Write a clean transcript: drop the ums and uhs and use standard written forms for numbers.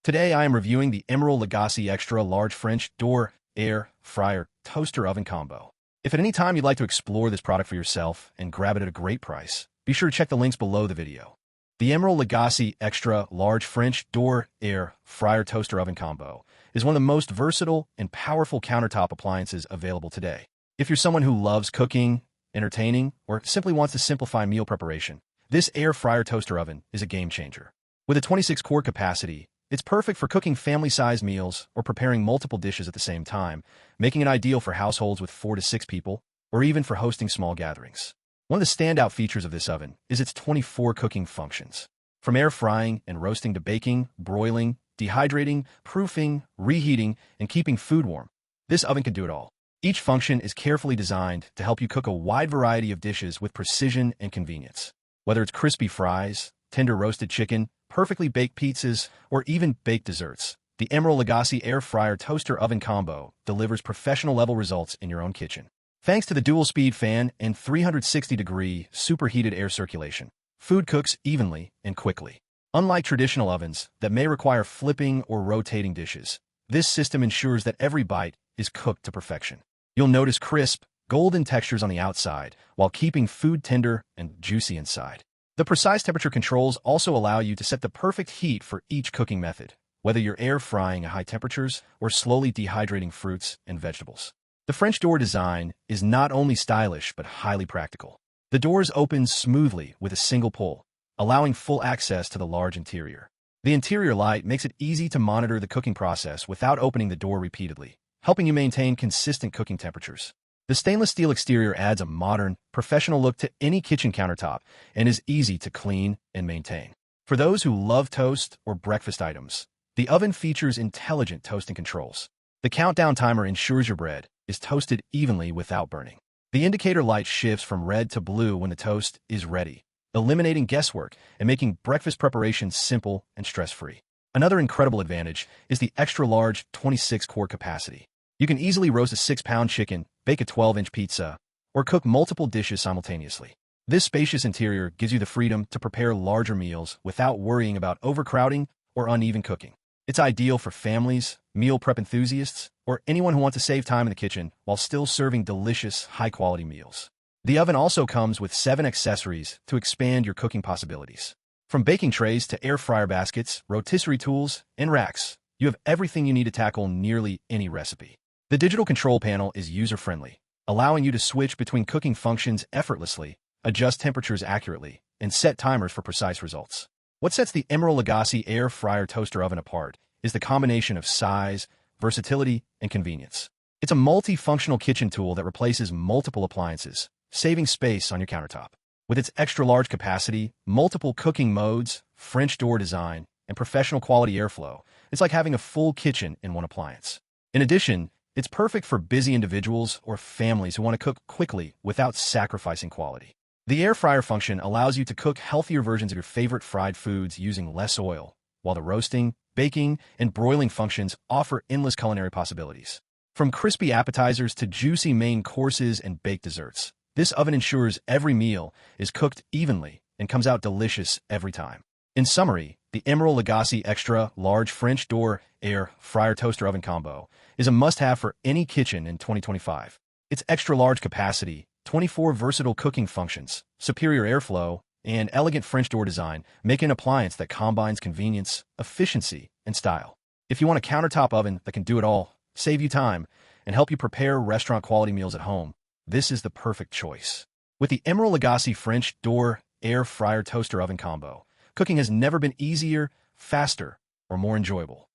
Today I am reviewing the Emeril Lagasse Extra Large French Door Air Fryer Toaster Oven Combo. If at any time you'd like to explore this product for yourself and grab it at a great price, be sure to check the links below the video. The Emeril Lagasse Extra Large French Door Air Fryer Toaster Oven Combo is one of the most versatile and powerful countertop appliances available today. If you're someone who loves cooking, entertaining, or simply wants to simplify meal preparation, this air fryer toaster oven is a game changer. With a 26-quart capacity, it's perfect for cooking family-sized meals or preparing multiple dishes at the same time, making it ideal for households with 4 to 6 people, or even for hosting small gatherings. One of the standout features of this oven is its 24 cooking functions. From air frying and roasting to baking, broiling, dehydrating, proofing, reheating, and keeping food warm, this oven can do it all. Each function is carefully designed to help you cook a wide variety of dishes with precision and convenience. Whether it's crispy fries, tender roasted chicken, perfectly baked pizzas, or even baked desserts, the Emeril Lagasse Air Fryer Toaster Oven Combo delivers professional-level results in your own kitchen. Thanks to the dual-speed fan and 360-degree superheated air circulation, food cooks evenly and quickly. Unlike traditional ovens that may require flipping or rotating dishes, this system ensures that every bite is cooked to perfection. You'll notice crisp, golden textures on the outside while keeping food tender and juicy inside. The precise temperature controls also allow you to set the perfect heat for each cooking method, whether you're air frying at high temperatures or slowly dehydrating fruits and vegetables. The French door design is not only stylish but highly practical. The doors open smoothly with a single pull, allowing full access to the large interior. The interior light makes it easy to monitor the cooking process without opening the door repeatedly, helping you maintain consistent cooking temperatures. The stainless steel exterior adds a modern, professional look to any kitchen countertop and is easy to clean and maintain. For those who love toast or breakfast items, the oven features intelligent toasting controls. The countdown timer ensures your bread is toasted evenly without burning. The indicator light shifts from red to blue when the toast is ready, eliminating guesswork and making breakfast preparation simple and stress-free. Another incredible advantage is the extra-large 26-quart capacity. You can easily roast a 6-pound chicken, bake a 12-inch pizza, or cook multiple dishes simultaneously. This spacious interior gives you the freedom to prepare larger meals without worrying about overcrowding or uneven cooking. It's ideal for families, meal prep enthusiasts, or anyone who wants to save time in the kitchen while still serving delicious, high-quality meals. The oven also comes with 7 accessories to expand your cooking possibilities. From baking trays to air fryer baskets, rotisserie tools, and racks, you have everything you need to tackle nearly any recipe. The digital control panel is user-friendly, allowing you to switch between cooking functions effortlessly, adjust temperatures accurately, and set timers for precise results. What sets the Emeril Lagasse Air Fryer Toaster Oven apart is the combination of size, versatility, and convenience. It's a multi-functional kitchen tool that replaces multiple appliances, saving space on your countertop. With its extra-large capacity, multiple cooking modes, French door design, and professional quality airflow, it's like having a full kitchen in one appliance. In addition, it's perfect for busy individuals or families who want to cook quickly without sacrificing quality. The air fryer function allows you to cook healthier versions of your favorite fried foods using less oil, while the roasting, baking, and broiling functions offer endless culinary possibilities. From crispy appetizers to juicy main courses and baked desserts, this oven ensures every meal is cooked evenly and comes out delicious every time. In summary, the Emeril Lagasse Extra Large French Door Air Fryer Toaster Oven Combo is a must-have for any kitchen in 2025. Its extra-large capacity, 24 versatile cooking functions, superior airflow, and elegant French door design make an appliance that combines convenience, efficiency, and style. If you want a countertop oven that can do it all, save you time, and help you prepare restaurant-quality meals at home, this is the perfect choice. With the Emeril Lagasse French Door Air Fryer Toaster Oven Combo, cooking has never been easier, faster, or more enjoyable.